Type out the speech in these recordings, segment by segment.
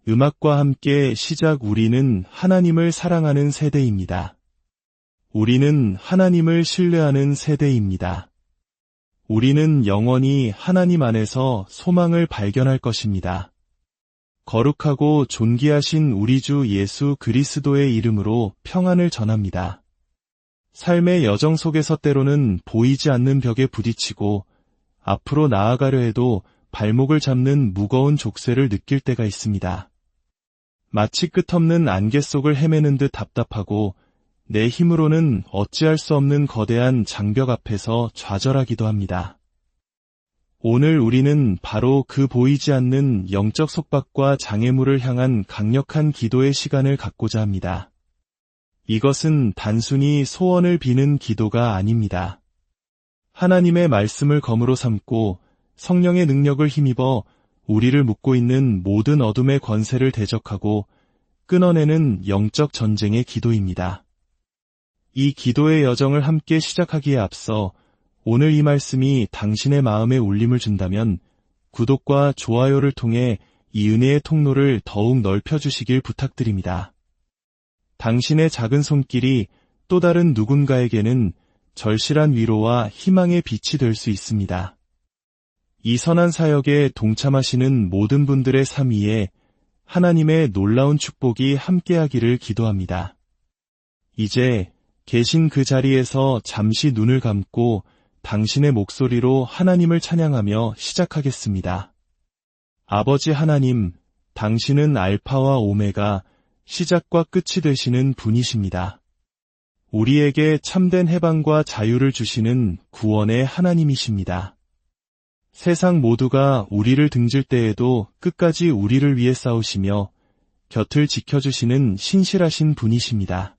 음악과 함께 시작. 우리는 하나님을 사랑하는 세대입니다. 우리는 하나님을 신뢰하는 세대입니다. 우리는 영원히 하나님 안에서 소망을 발견할 것입니다. 거룩하고 존귀하신 우리 주 예수 그리스도의 이름으로 평안을 전합니다. 삶의 여정 속에서 때로는 보이지 않는 벽에 부딪히고 앞으로 나아가려 해도 발목을 잡는 무거운 족쇄를 느낄 때가 있습니다. 마치 끝없는 안개 속을 헤매는 듯 답답하고 내 힘으로는 어찌할 수 없는 거대한 장벽 앞에서 좌절하기도 합니다. 오늘 우리는 바로 그 보이지 않는 영적 속박과 장애물을 향한 강력한 기도의 시간을 갖고자 합니다. 이것은 단순히 소원을 비는 기도가 아닙니다. 하나님의 말씀을 검으로 삼고 성령의 능력을 힘입어 우리를 묶고 있는 모든 어둠의 권세를 대적하고 끊어내는 영적 전쟁의 기도입니다. 이 기도의 여정을 함께 시작하기에 앞서 오늘 이 말씀이 당신의 마음에 울림을 준다면 구독과 좋아요를 통해 이 은혜의 통로를 더욱 넓혀주시길 부탁드립니다. 당신의 작은 손길이 또 다른 누군가에게는 절실한 위로와 희망의 빛이 될 수 있습니다. 이 선한 사역에 동참하시는 모든 분들의 삶 위에 하나님의 놀라운 축복이 함께하기를 기도합니다. 이제 계신 그 자리에서 잠시 눈을 감고 당신의 목소리로 하나님을 찬양하며 시작하겠습니다. 아버지 하나님, 당신은 알파와 오메가, 시작과 끝이 되시는 분이십니다. 우리에게 참된 해방과 자유를 주시는 구원의 하나님이십니다. 세상 모두가 우리를 등질 때에도 끝까지 우리를 위해 싸우시며 곁을 지켜주시는 신실하신 분이십니다.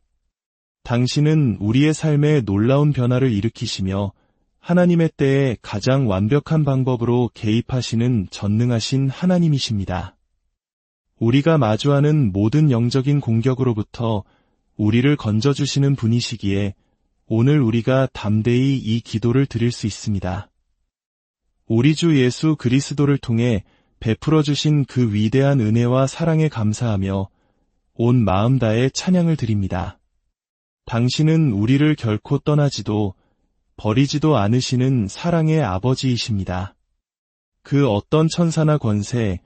당신은 우리의 삶에 놀라운 변화를 일으키시며 하나님의 때에 가장 완벽한 방법으로 개입하시는 전능하신 하나님이십니다. 우리가 마주하는 모든 영적인 공격으로부터 우리를 건져주시는 분이시기에 오늘 우리가 담대히 이 기도를 드릴 수 있습니다. 우리 주 예수 그리스도를 통해 베풀어 주신 그 위대한 은혜와 사랑에 감사하며 온 마음 다해 찬양을 드립니다. 당신은 우리를 결코 떠나지도 버리지도 않으시는 사랑의 아버지이십니다. 그 어떤 천사나 권세,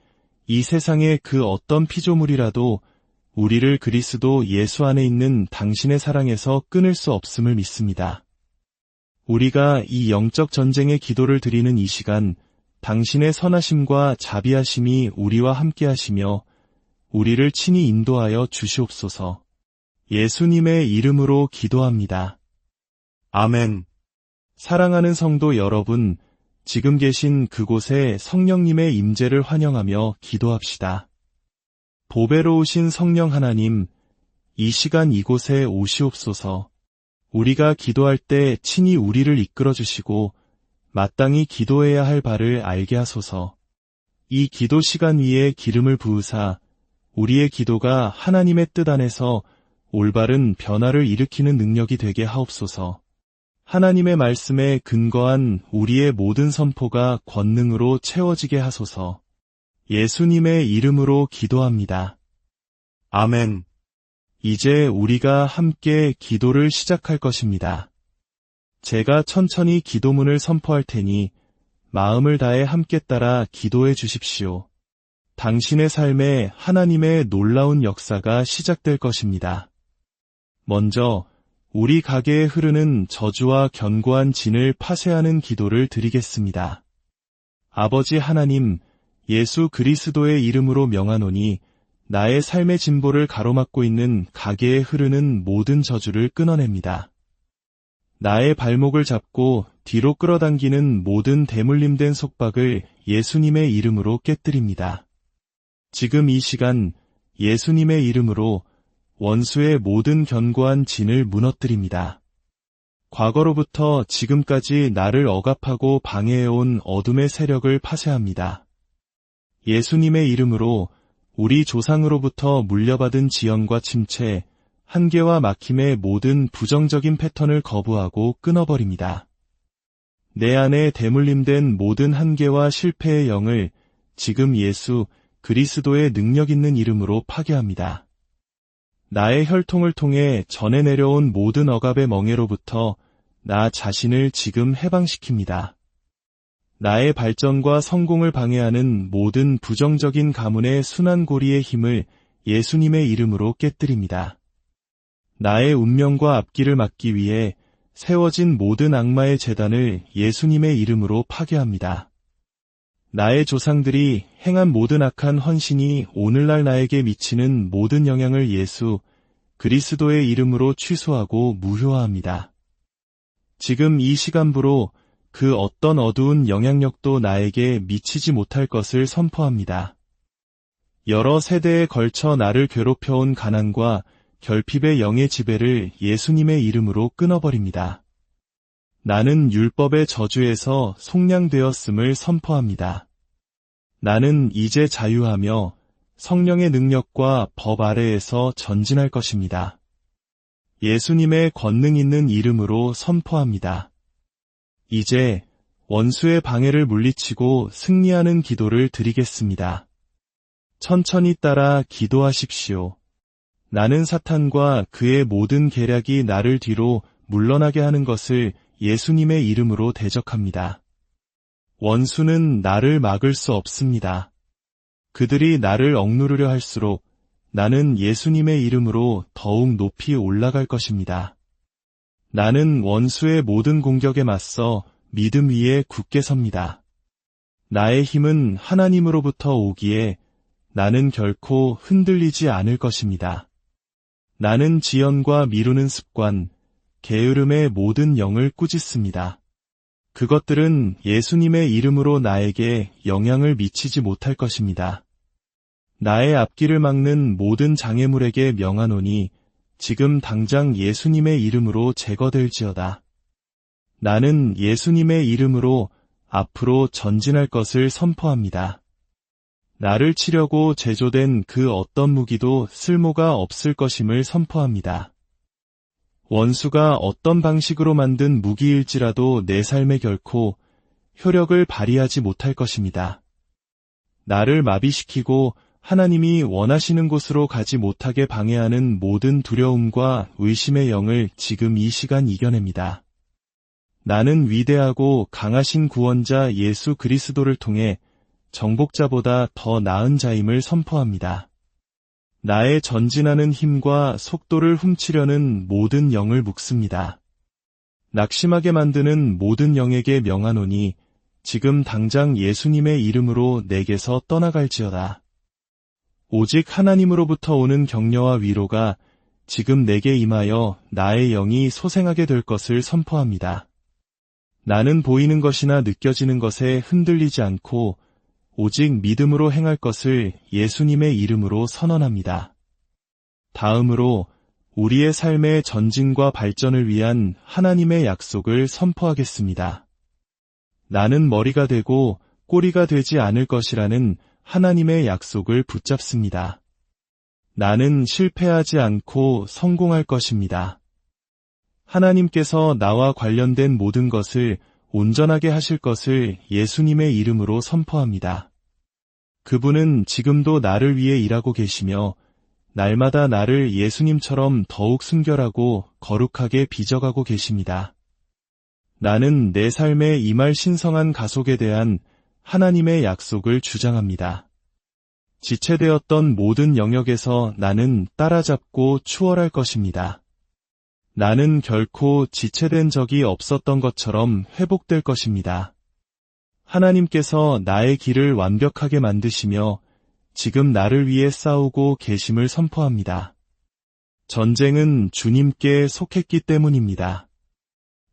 이 세상의 그 어떤 피조물이라도 우리를 그리스도 예수 안에 있는 당신의 사랑에서 끊을 수 없음을 믿습니다. 우리가 이 영적 전쟁의 기도를 드리는 이 시간, 당신의 선하심과 자비하심이 우리와 함께 하시며 우리를 친히 인도하여 주시옵소서. 예수님의 이름으로 기도합니다. 아멘. 사랑하는 성도 여러분, 지금 계신 그곳에 성령님의 임재를 환영하며 기도합시다. 보배로우신 성령 하나님, 이 시간 이곳에 오시옵소서. 우리가 기도할 때 친히 우리를 이끌어 주시고 마땅히 기도해야 할 바를 알게 하소서. 이 기도 시간 위에 기름을 부으사 우리의 기도가 하나님의 뜻 안에서 올바른 변화를 일으키는 능력이 되게 하옵소서. 하나님의 말씀에 근거한 우리의 모든 선포가 권능으로 채워지게 하소서. 예수님의 이름으로 기도합니다. 아멘. 이제 우리가 함께 기도를 시작할 것입니다. 제가 천천히 기도문을 선포할 테니 마음을 다해 함께 따라 기도해 주십시오. 당신의 삶에 하나님의 놀라운 역사가 시작될 것입니다. 먼저 우리 가게에 흐르는 저주와 견고한 진을 파쇄하는 기도를 드리겠습니다. 아버지 하나님, 예수 그리스도의 이름으로 명하노니 나의 삶의 진보를 가로막고 있는 가게에 흐르는 모든 저주를 끊어냅니다. 나의 발목을 잡고 뒤로 끌어당기는 모든 대물림된 속박을 예수님의 이름으로 깨뜨립니다. 지금 이 시간 예수님의 이름으로 원수의 모든 견고한 진을 무너뜨립니다. 과거로부터 지금까지 나를 억압하고 방해해온 어둠의 세력을 파쇄합니다. 예수님의 이름으로 우리 조상으로부터 물려받은 지연과 침체, 한계와 막힘의 모든 부정적인 패턴을 거부하고 끊어버립니다. 내 안에 대물림된 모든 한계와 실패의 영을 지금 예수 그리스도의 능력 있는 이름으로 파괴합니다. 나의 혈통을 통해 전해 내려온 모든 억압의 멍에로부터 나 자신을 지금 해방시킵니다. 나의 발전과 성공을 방해하는 모든 부정적인 가문의 순환고리의 힘을 예수님의 이름으로 깨뜨립니다. 나의 운명과 앞길을 막기 위해 세워진 모든 악마의 재단을 예수님의 이름으로 파괴합니다. 나의 조상들이 행한 모든 악한 헌신이 오늘날 나에게 미치는 모든 영향을 예수 그리스도의 이름으로 취소하고 무효화합니다. 지금 이 시간부로 그 어떤 어두운 영향력도 나에게 미치지 못할 것을 선포합니다. 여러 세대에 걸쳐 나를 괴롭혀온 가난과 결핍의 영의 지배를 예수님의 이름으로 끊어버립니다. 나는 율법의 저주에서 속량되었음을 선포합니다. 나는 이제 자유하며 성령의 능력과 법 아래에서 전진할 것입니다. 예수님의 권능 있는 이름으로 선포합니다. 이제 원수의 방해를 물리치고 승리하는 기도를 드리겠습니다. 천천히 따라 기도하십시오. 나는 사탄과 그의 모든 계략이 나를 뒤로 물러나게 하는 것을 예수님의 이름으로 대적합니다. 원수는 나를 막을 수 없습니다. 그들이 나를 억누르려 할수록 나는 예수님의 이름으로 더욱 높이 올라갈 것입니다. 나는 원수의 모든 공격에 맞서 믿음 위에 굳게 섭니다. 나의 힘은 하나님으로부터 오기에 나는 결코 흔들리지 않을 것입니다. 나는 지연과 미루는 습관, 게으름의 모든 영을 꾸짖습니다. 그것들은 예수님의 이름으로 나에게 영향을 미치지 못할 것입니다. 나의 앞길을 막는 모든 장애물에게 명하노니 지금 당장 예수님의 이름으로 제거될지어다. 나는 예수님의 이름으로 앞으로 전진할 것을 선포합니다. 나를 치려고 제조된 그 어떤 무기도 쓸모가 없을 것임을 선포합니다. 원수가 어떤 방식으로 만든 무기일지라도 내 삶에 결코 효력을 발휘하지 못할 것입니다. 나를 마비시키고 하나님이 원하시는 곳으로 가지 못하게 방해하는 모든 두려움과 의심의 영을 지금 이 시간 이겨냅니다. 나는 위대하고 강하신 구원자 예수 그리스도를 통해 정복자보다 더 나은 자임을 선포합니다. 나의 전진하는 힘과 속도를 훔치려는 모든 영을 묶습니다. 낙심하게 만드는 모든 영에게 명하노니 지금 당장 예수님의 이름으로 내게서 떠나갈지어다. 오직 하나님으로부터 오는 격려와 위로가 지금 내게 임하여 나의 영이 소생하게 될 것을 선포합니다. 나는 보이는 것이나 느껴지는 것에 흔들리지 않고 오직 믿음으로 행할 것을 예수님의 이름으로 선언합니다. 다음으로 우리의 삶의 전진과 발전을 위한 하나님의 약속을 선포하겠습니다. 나는 머리가 되고 꼬리가 되지 않을 것이라는 하나님의 약속을 붙잡습니다. 나는 실패하지 않고 성공할 것입니다. 하나님께서 나와 관련된 모든 것을 온전하게 하실 것을 예수님의 이름으로 선포합니다. 그분은 지금도 나를 위해 일하고 계시며 날마다 나를 예수님처럼 더욱 순결하고 거룩하게 빚어가고 계십니다. 나는 내 삶에 임할 신성한 가속에 대한 하나님의 약속을 주장합니다. 지체되었던 모든 영역에서 나는 따라잡고 추월할 것입니다. 나는 결코 지체된 적이 없었던 것처럼 회복될 것입니다. 하나님께서 나의 길을 완벽하게 만드시며 지금 나를 위해 싸우고 계심을 선포합니다. 전쟁은 주님께 속했기 때문입니다.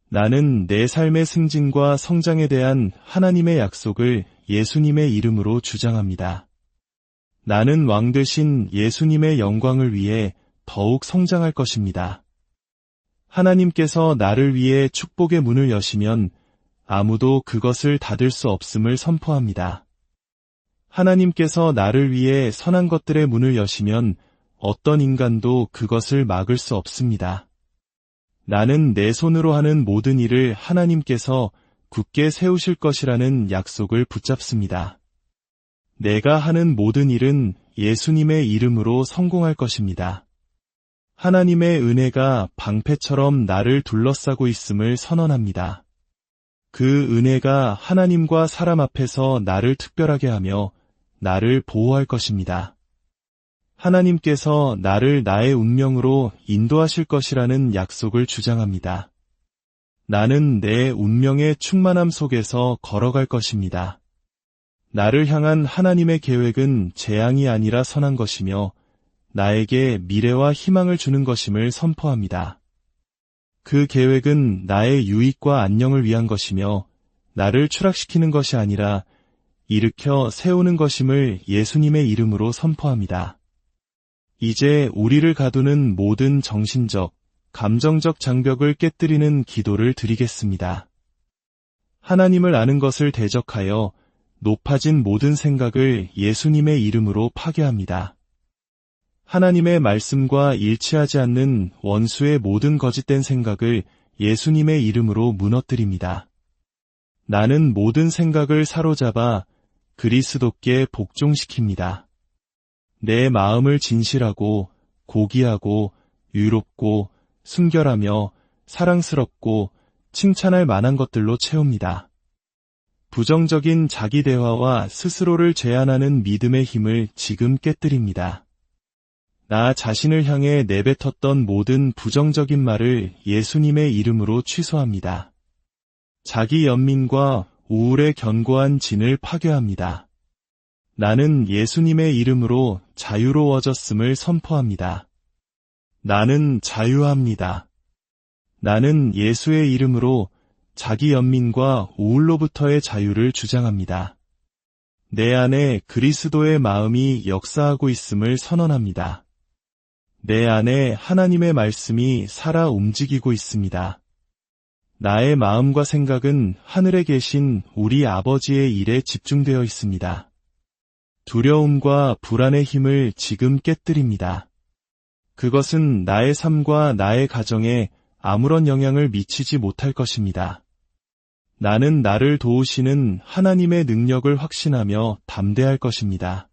나는 내 삶의 승진과 성장에 대한 하나님의 약속을 예수님의 이름으로 주장합니다. 나는 왕 되신 예수님의 영광을 위해 더욱 성장할 것입니다. 하나님께서 나를 위해 축복의 문을 여시면 아무도 그것을 닫을 수 없음을 선포합니다. 하나님께서 나를 위해 선한 것들의 문을 여시면 어떤 인간도 그것을 막을 수 없습니다. 나는 내 손으로 하는 모든 일을 하나님께서 굳게 세우실 것이라는 약속을 붙잡습니다. 내가 하는 모든 일은 예수님의 이름으로 성공할 것입니다. 하나님의 은혜가 방패처럼 나를 둘러싸고 있음을 선언합니다. 그 은혜가 하나님과 사람 앞에서 나를 특별하게 하며 나를 보호할 것입니다. 하나님께서 나를 나의 운명으로 인도하실 것이라는 약속을 주장합니다. 나는 내 운명의 충만함 속에서 걸어갈 것입니다. 나를 향한 하나님의 계획은 재앙이 아니라 선한 것이며 나에게 미래와 희망을 주는 것임을 선포합니다. 그 계획은 나의 유익과 안녕을 위한 것이며 나를 추락시키는 것이 아니라 일으켜 세우는 것임을 예수님의 이름으로 선포합니다. 이제 우리를 가두는 모든 정신적, 감정적 장벽을 깨뜨리는 기도를 드리겠습니다. 하나님을 아는 것을 대적하여 높아진 모든 생각을 예수님의 이름으로 파괴합니다. 하나님의 말씀과 일치하지 않는 원수의 모든 거짓된 생각을 예수님의 이름으로 무너뜨립니다. 나는 모든 생각을 사로잡아 그리스도께 복종시킵니다. 내 마음을 진실하고 고귀하고 유롭고 순결하며 사랑스럽고 칭찬할 만한 것들로 채웁니다. 부정적인 자기 대화와 스스로를 제한하는 믿음의 힘을 지금 깨뜨립니다. 나 자신을 향해 내뱉었던 모든 부정적인 말을 예수님의 이름으로 취소합니다. 자기 연민과 우울에 견고한 진을 파괴합니다. 나는 예수님의 이름으로 자유로워졌음을 선포합니다. 나는 자유합니다. 나는 예수의 이름으로 자기 연민과 우울로부터의 자유를 주장합니다. 내 안에 그리스도의 마음이 역사하고 있음을 선언합니다. 내 안에 하나님의 말씀이 살아 움직이고 있습니다. 나의 마음과 생각은 하늘에 계신 우리 아버지의 일에 집중되어 있습니다. 두려움과 불안의 힘을 지금 깨뜨립니다. 그것은 나의 삶과 나의 가정에 아무런 영향을 미치지 못할 것입니다. 나는 나를 도우시는 하나님의 능력을 확신하며 담대할 것입니다.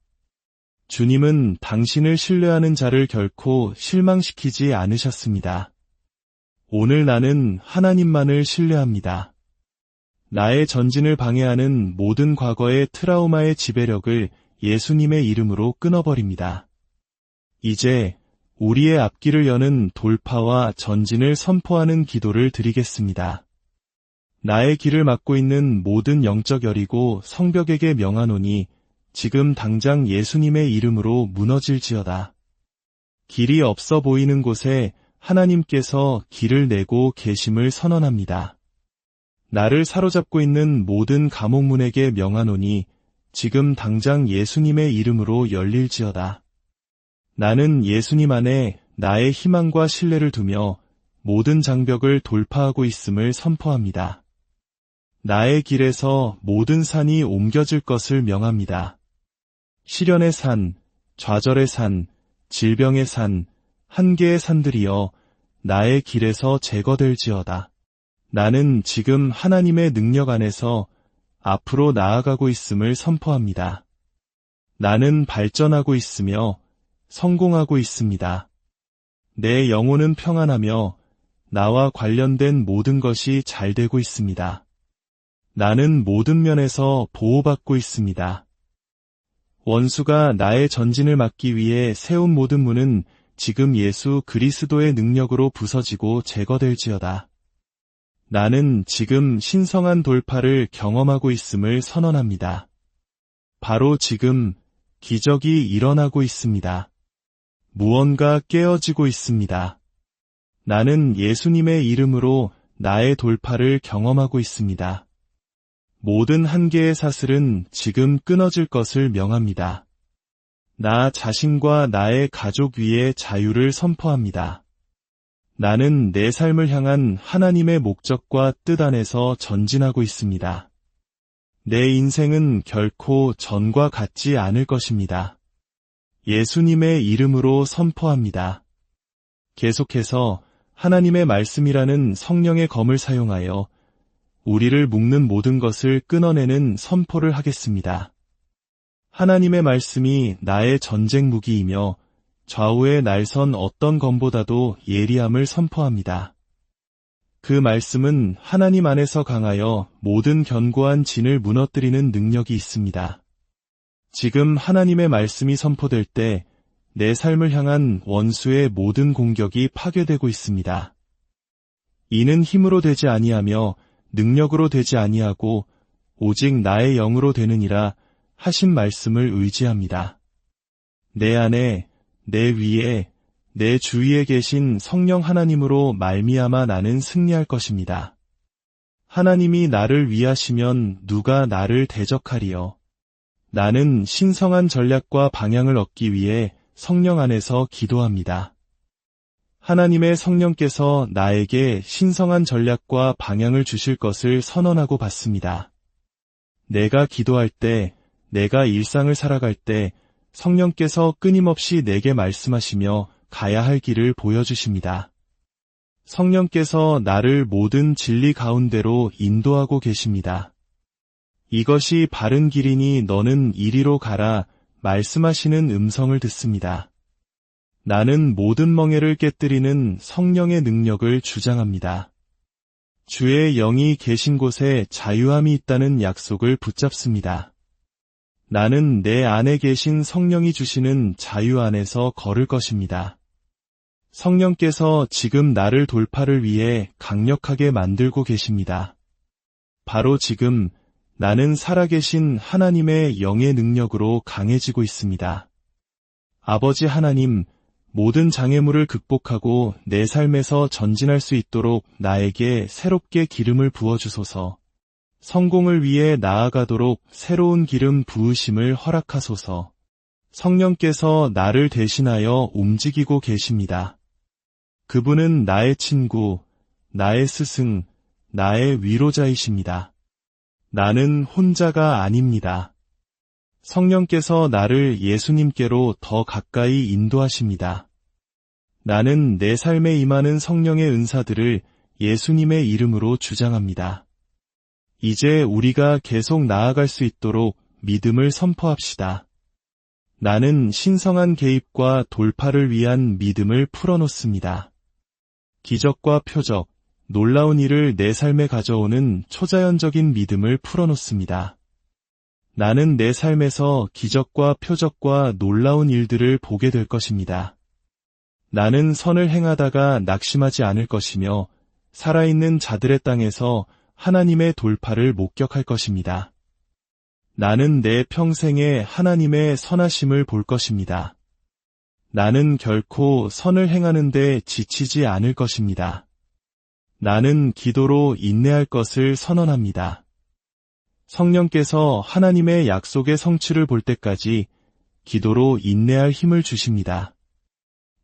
주님은 당신을 신뢰하는 자를 결코 실망시키지 않으셨습니다. 오늘 나는 하나님만을 신뢰합니다. 나의 전진을 방해하는 모든 과거의 트라우마의 지배력을 예수님의 이름으로 끊어버립니다. 이제 우리의 앞길을 여는 돌파와 전진을 선포하는 기도를 드리겠습니다. 나의 길을 막고 있는 모든 영적 여리고 성벽에게 명하노니 지금 당장 예수님의 이름으로 무너질지어다. 길이 없어 보이는 곳에 하나님께서 길을 내고 계심을 선언합니다. 나를 사로잡고 있는 모든 감옥문에게 명하노니 지금 당장 예수님의 이름으로 열릴지어다. 나는 예수님 안에 나의 희망과 신뢰를 두며 모든 장벽을 돌파하고 있음을 선포합니다. 나의 길에서 모든 산이 옮겨질 것을 명합니다. 시련의 산, 좌절의 산, 질병의 산, 한계의 산들이여 나의 길에서 제거될지어다. 나는 지금 하나님의 능력 안에서 앞으로 나아가고 있음을 선포합니다. 나는 발전하고 있으며 성공하고 있습니다. 내 영혼은 평안하며 나와 관련된 모든 것이 잘 되고 있습니다. 나는 모든 면에서 보호받고 있습니다. 원수가 나의 전진을 막기 위해 세운 모든 문은 지금 예수 그리스도의 능력으로 부서지고 제거될지어다. 나는 지금 신성한 돌파를 경험하고 있음을 선언합니다. 바로 지금 기적이 일어나고 있습니다. 무언가 깨어지고 있습니다. 나는 예수님의 이름으로 나의 돌파를 경험하고 있습니다. 모든 한계의 사슬은 지금 끊어질 것을 명합니다. 나 자신과 나의 가족 위에 자유를 선포합니다. 나는 내 삶을 향한 하나님의 목적과 뜻 안에서 전진하고 있습니다. 내 인생은 결코 전과 같지 않을 것입니다. 예수님의 이름으로 선포합니다. 계속해서 하나님의 말씀이라는 성령의 검을 사용하여 우리를 묶는 모든 것을 끊어내는 선포를 하겠습니다. 하나님의 말씀이 나의 전쟁 무기이며 좌우의 날선 어떤 검보다도 예리함을 선포합니다. 그 말씀은 하나님 안에서 강하여 모든 견고한 진을 무너뜨리는 능력이 있습니다. 지금 하나님의 말씀이 선포될 때 내 삶을 향한 원수의 모든 공격이 파괴되고 있습니다. 이는 힘으로 되지 아니하며 능력으로 되지 아니하고 오직 나의 영으로 되느니라 하신 말씀을 의지합니다. 내 안에, 내 위에, 내 주위에 계신 성령 하나님으로 말미암아 나는 승리할 것입니다. 하나님이 나를 위하시면 누가 나를 대적하리요. 나는 신성한 전략과 방향을 얻기 위해 성령 안에서 기도합니다. 하나님의 성령께서 나에게 신성한 전략과 방향을 주실 것을 선언하고 받습니다. 내가 기도할 때, 내가 일상을 살아갈 때 성령께서 끊임없이 내게 말씀하시며 가야 할 길을 보여주십니다. 성령께서 나를 모든 진리 가운데로 인도하고 계십니다. 이것이 바른 길이니 너는 이리로 가라 말씀하시는 음성을 듣습니다. 나는 모든 멍에를 깨뜨리는 성령의 능력을 주장합니다. 주의 영이 계신 곳에 자유함이 있다는 약속을 붙잡습니다. 나는 내 안에 계신 성령이 주시는 자유 안에서 걸을 것입니다. 성령께서 지금 나를 돌파를 위해 강력하게 만들고 계십니다. 바로 지금 나는 살아계신 하나님의 영의 능력으로 강해지고 있습니다. 아버지 하나님, 모든 장애물을 극복하고 내 삶에서 전진할 수 있도록 나에게 새롭게 기름을 부어주소서. 성공을 위해 나아가도록 새로운 기름 부으심을 허락하소서. 성령께서 나를 대신하여 움직이고 계십니다. 그분은 나의 친구, 나의 스승, 나의 위로자이십니다. 나는 혼자가 아닙니다. 성령께서 나를 예수님께로 더 가까이 인도하십니다. 나는 내 삶에 임하는 성령의 은사들을 예수님의 이름으로 주장합니다. 이제 우리가 계속 나아갈 수 있도록 믿음을 선포합시다. 나는 신성한 개입과 돌파를 위한 믿음을 풀어놓습니다. 기적과 표적, 놀라운 일을 내 삶에 가져오는 초자연적인 믿음을 풀어놓습니다. 나는 내 삶에서 기적과 표적과 놀라운 일들을 보게 될 것입니다. 나는 선을 행하다가 낙심하지 않을 것이며 살아있는 자들의 땅에서 하나님의 돌파를 목격할 것입니다. 나는 내 평생에 하나님의 선하심을 볼 것입니다. 나는 결코 선을 행하는 데 지치지 않을 것입니다. 나는 기도로 인내할 것을 선언합니다. 성령께서 하나님의 약속의 성취를 볼 때까지 기도로 인내할 힘을 주십니다.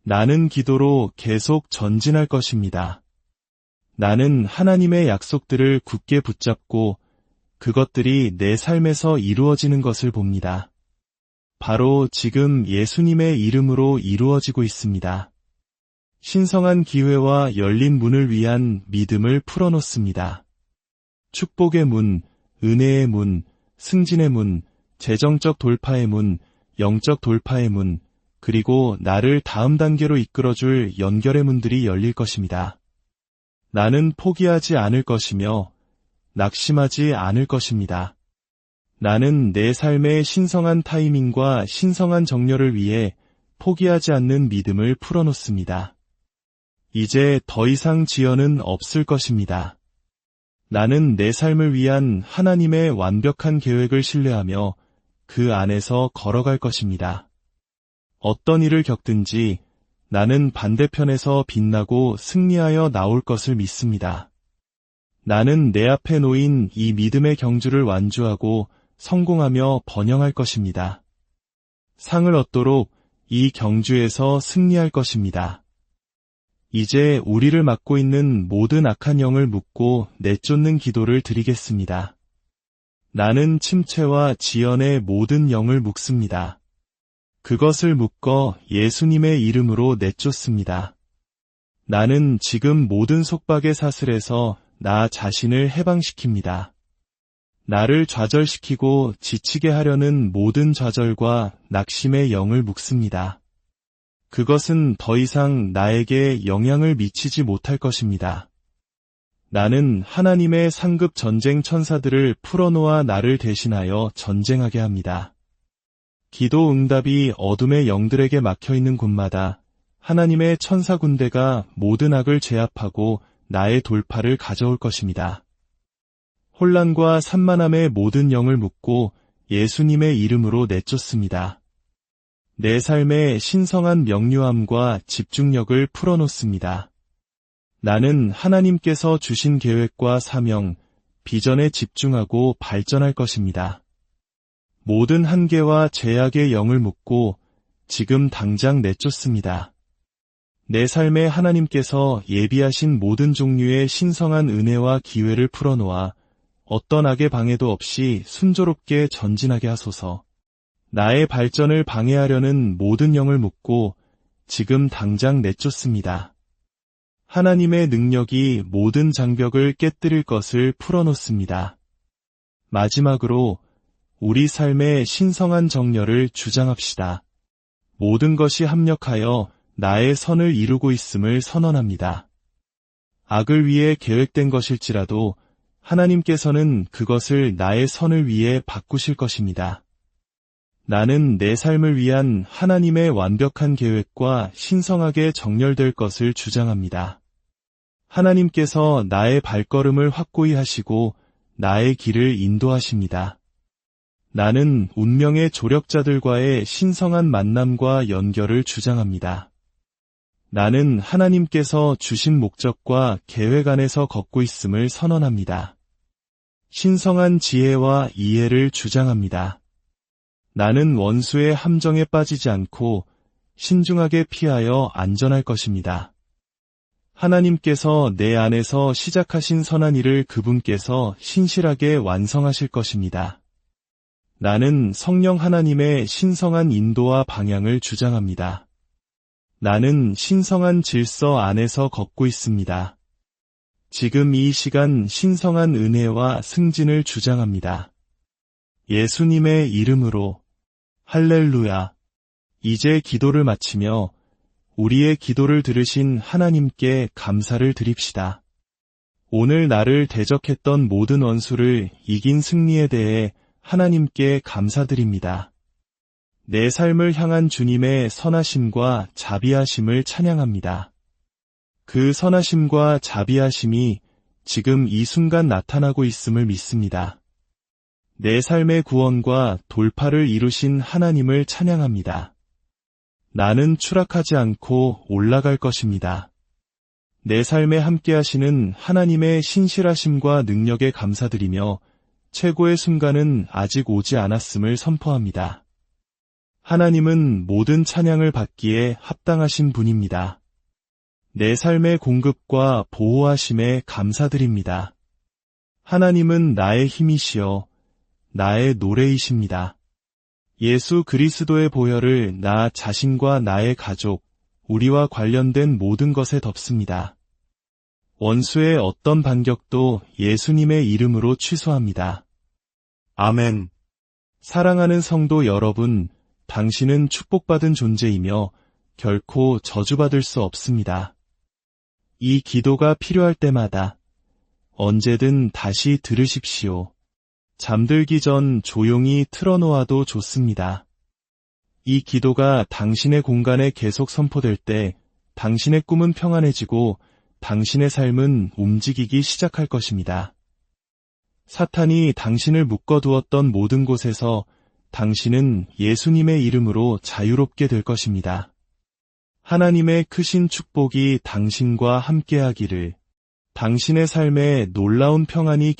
나는 기도로 계속 전진할 것입니다. 나는 하나님의 약속들을 굳게 붙잡고 그것들이 내 삶에서 이루어지는 것을 봅니다. 바로 지금 예수님의 이름으로 이루어지고 있습니다. 신성한 기회와 열린 문을 위한 믿음을 풀어놓습니다. 축복의 문, 은혜의 문, 승진의 문, 재정적 돌파의 문, 영적 돌파의 문, 그리고 나를 다음 단계로 이끌어줄 연결의 문들이 열릴 것입니다. 나는 포기하지 않을 것이며 낙심하지 않을 것입니다. 나는 내 삶의 신성한 타이밍과 신성한 정렬을 위해 포기하지 않는 믿음을 풀어놓습니다. 이제 더 이상 지연은 없을 것입니다. 나는 내 삶을 위한 하나님의 완벽한 계획을 신뢰하며 그 안에서 걸어갈 것입니다. 어떤 일을 겪든지 나는 반대편에서 빛나고 승리하여 나올 것을 믿습니다. 나는 내 앞에 놓인 이 믿음의 경주를 완주하고 성공하며 번영할 것입니다. 상을 얻도록 이 경주에서 승리할 것입니다. 이제 우리를 막고 있는 모든 악한 영을 묶고 내쫓는 기도를 드리겠습니다. 나는 침체와 지연의 모든 영을 묶습니다. 그것을 묶어 예수님의 이름으로 내쫓습니다. 나는 지금 모든 속박의 사슬에서 나 자신을 해방시킵니다. 나를 좌절시키고 지치게 하려는 모든 좌절과 낙심의 영을 묶습니다. 그것은 더 이상 나에게 영향을 미치지 못할 것입니다. 나는 하나님의 상급 전쟁 천사들을 풀어놓아 나를 대신하여 전쟁하게 합니다. 기도 응답이 어둠의 영들에게 막혀있는 곳마다 하나님의 천사 군대가 모든 악을 제압하고 나의 돌파를 가져올 것입니다. 혼란과 산만함의 모든 영을 묶고 예수님의 이름으로 내쫓습니다. 내 삶의 신성한 명료함과 집중력을 풀어놓습니다. 나는 하나님께서 주신 계획과 사명, 비전에 집중하고 발전할 것입니다. 모든 한계와 제약의 영을 묶고 지금 당장 내쫓습니다. 내 삶에 하나님께서 예비하신 모든 종류의 신성한 은혜와 기회를 풀어놓아 어떤 악의 방해도 없이 순조롭게 전진하게 하소서. 나의 발전을 방해하려는 모든 영을 묶고 지금 당장 내쫓습니다. 하나님의 능력이 모든 장벽을 깨뜨릴 것을 풀어놓습니다. 마지막으로 우리 삶의 신성한 정렬을 주장합시다. 모든 것이 합력하여 나의 선을 이루고 있음을 선언합니다. 악을 위해 계획된 것일지라도 하나님께서는 그것을 나의 선을 위해 바꾸실 것입니다. 나는 내 삶을 위한 하나님의 완벽한 계획과 신성하게 정렬될 것을 주장합니다. 하나님께서 나의 발걸음을 확고히 하시고 나의 길을 인도하십니다. 나는 운명의 조력자들과의 신성한 만남과 연결을 주장합니다. 나는 하나님께서 주신 목적과 계획 안에서 걷고 있음을 선언합니다. 신성한 지혜와 이해를 주장합니다. 나는 원수의 함정에 빠지지 않고 신중하게 피하여 안전할 것입니다. 하나님께서 내 안에서 시작하신 선한 일을 그분께서 신실하게 완성하실 것입니다. 나는 성령 하나님의 신성한 인도와 방향을 주장합니다. 나는 신성한 질서 안에서 걷고 있습니다. 지금 이 시간 신성한 은혜와 승진을 주장합니다. 예수님의 이름으로 할렐루야. 이제 기도를 마치며 우리의 기도를 들으신 하나님께 감사를 드립시다. 오늘 나를 대적했던 모든 원수를 이긴 승리에 대해 하나님께 감사드립니다. 내 삶을 향한 주님의 선하심과 자비하심을 찬양합니다. 그 선하심과 자비하심이 지금 이 순간 나타나고 있음을 믿습니다. 내 삶의 구원과 돌파를 이루신 하나님을 찬양합니다. 나는 추락하지 않고 올라갈 것입니다. 내 삶에 함께하시는 하나님의 신실하심과 능력에 감사드리며 최고의 순간은 아직 오지 않았음을 선포합니다. 하나님은 모든 찬양을 받기에 합당하신 분입니다. 내 삶의 공급과 보호하심에 감사드립니다. 하나님은 나의 힘이시여 나의 노래이십니다. 예수 그리스도의 보혈을 나 자신과 나의 가족, 우리와 관련된 모든 것에 덮습니다. 원수의 어떤 반격도 예수님의 이름으로 취소합니다. 아멘. 사랑하는 성도 여러분, 당신은 축복받은 존재이며 결코 저주받을 수 없습니다. 이 기도가 필요할 때마다 언제든 다시 들으십시오. 잠들기 전 조용히 틀어놓아도 좋습니다. 이 기도가 당신의 공간에 계속 선포될 때 당신의 꿈은 평안해지고 당신의 삶은 움직이기 시작할 것입니다. 사탄이 당신을 묶어두었던 모든 곳에서 당신은 예수님의 이름으로 자유롭게 될 것입니다. 하나님의 크신 축복이 당신과 함께하기를, 당신의 삶에 놀라운 평안이